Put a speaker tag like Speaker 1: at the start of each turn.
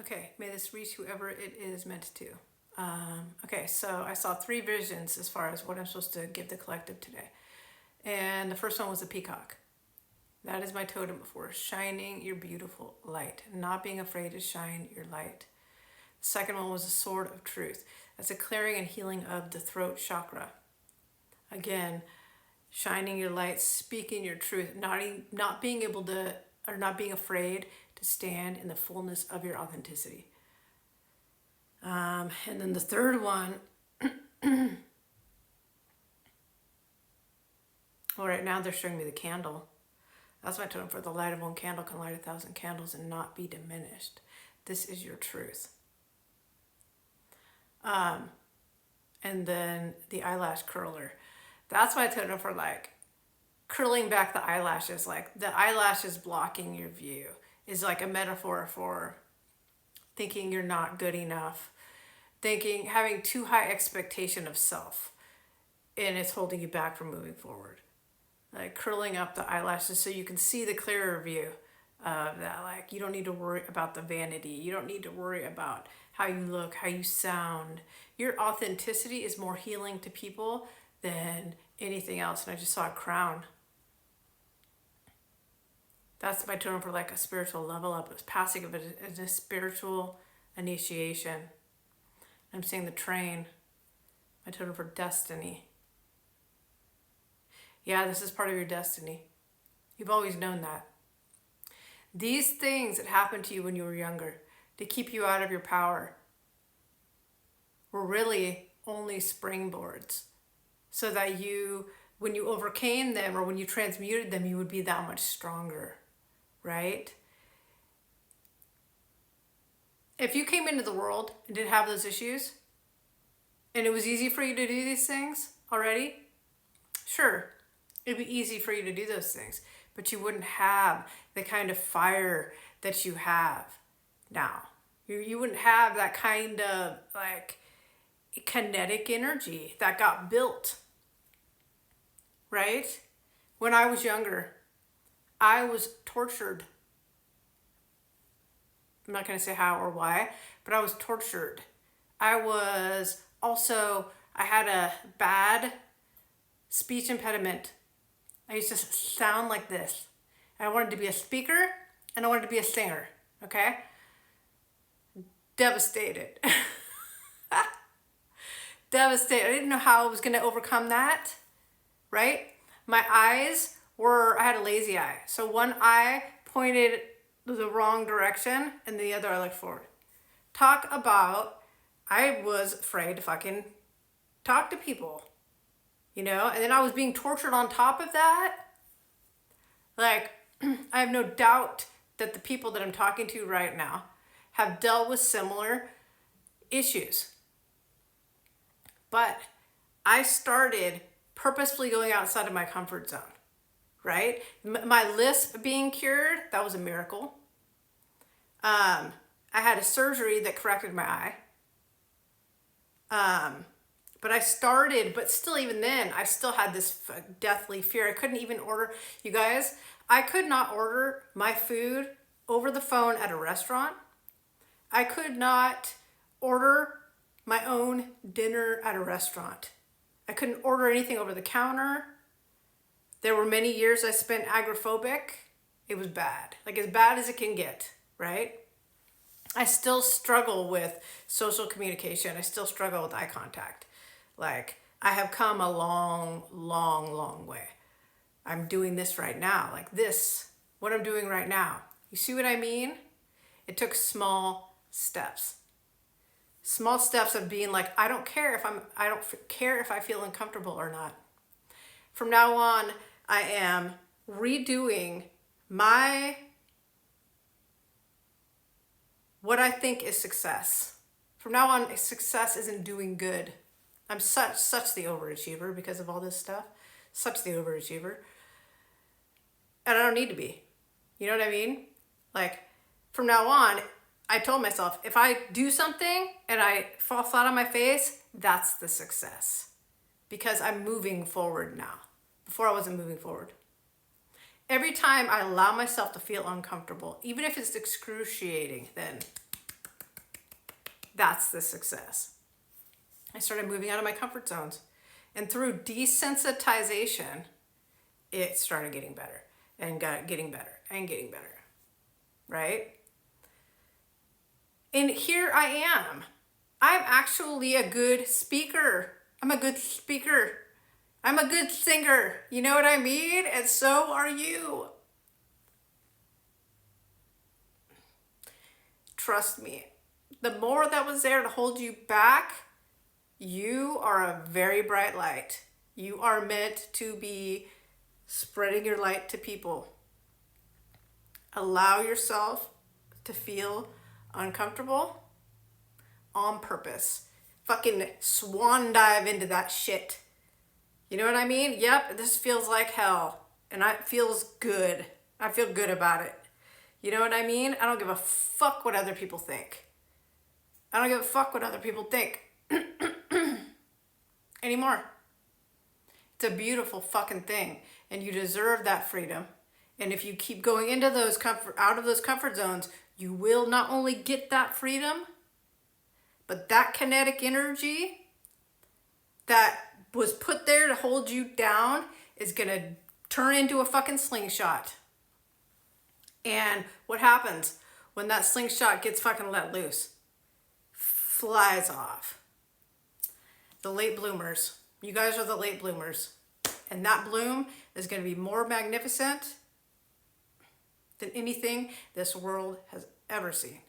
Speaker 1: Okay, may this reach whoever it is meant to. Okay, so I saw three visions as far as what I'm supposed to give the collective today. And the first one was a peacock. That is my totem for shining your beautiful light, not being afraid to shine your light. The second one was a sword of truth. That's a clearing and healing of the throat chakra. Again, shining your light, speaking your truth, not being able to, or not being afraid to stand in the fullness of your authenticity. And then the third one, well, right now they're showing me the candle. That's my totem for the light of one candle can light 1,000 candles and not be diminished. This is your truth. And then the eyelash curler. That's my totem for like curling back the eyelashes. Like the eyelashes blocking your view is like a metaphor for thinking you're not good enough, having too high expectation of self, and it's holding you back from moving forward. Like curling up the eyelashes so you can see the clearer view of that. Like you don't need to worry about the vanity. You don't need to worry about how you look, how you sound. Your authenticity is more healing to people than anything else. And I just saw a crown. That's my totem for like a spiritual level up. It's passing of a spiritual initiation. I'm seeing the train. My totem for destiny. Yeah, this is part of your destiny. You've always known that. These things that happened to you when you were younger to keep you out of your power were really only springboards so that you, when you overcame them or when you transmuted them, you would be that much stronger, right? If you came into the world and didn't have those issues and it was easy for you to do these things already, sure, it'd be easy for you to do those things, but you wouldn't have the kind of fire that you have now. You wouldn't have that kind of like kinetic energy that got built, right? When I was younger, I was tortured. I'm not going to say how or why, but I was tortured. I had a bad speech impediment. I used to sound like this. I wanted to be a speaker and I wanted to be a singer, okay? Devastated. Devastated. I didn't know how I was going to overcome that, right? My eyes I had a lazy eye. So one eye pointed the wrong direction and the other I looked forward. Talk about, I was afraid to fucking talk to people, and then I was being tortured on top of that. Like, I have no doubt that the people that I'm talking to right now have dealt with similar issues. But I started purposefully going outside of my comfort zone, right? My lisp being cured, that was a miracle. I had a surgery that corrected my eye. But still even then, I still had this deathly fear. I couldn't even order, you guys, I could not order my food over the phone at a restaurant. I could not order my own dinner at a restaurant. I couldn't order anything over the counter. There were many years I spent agoraphobic. It was bad, like as bad as it can get, right? I still struggle with social communication. I still struggle with eye contact. Like I have come a long, long, long way. I'm doing this right now, like this, what I'm doing right now. You see what I mean? It took small steps. Small steps of being like, I don't care if I feel uncomfortable or not. From now on, I am redoing what I think is success. From now on, success isn't doing good. I'm such the overachiever because of all this stuff. Such the overachiever. And I don't need to be. You know what I mean? Like, from now on, I told myself, if I do something and I fall flat on my face, that's the success. Because I'm moving forward now. Before I wasn't moving forward. Every time I allow myself to feel uncomfortable, even if it's excruciating, then That's the success. I started moving out of my comfort zones. And through desensitization, it started getting better and getting better and getting better, right? And here I am. I'm actually a good speaker. I'm a good speaker. I'm a good singer. You know what I mean? And so are you. Trust me. The more that was there to hold you back, you are a very bright light. You are meant to be spreading your light to people. Allow yourself to feel uncomfortable on purpose. Fucking swan dive into that shit. You know what I mean? Yep, this feels like hell. And it feels good. I feel good about it. You know what I mean? I don't give a fuck what other people think. I don't give a fuck what other people think. Anymore. It's a beautiful fucking thing. And you deserve that freedom. And if you keep going into those out of those comfort zones, you will not only get that freedom, but that kinetic energy that was put there to hold you down is going to turn into a fucking slingshot. And what happens when that slingshot gets fucking let loose? Flies off. The late bloomers. You guys are the late bloomers. And that bloom is going to be more magnificent than anything this world has ever seen.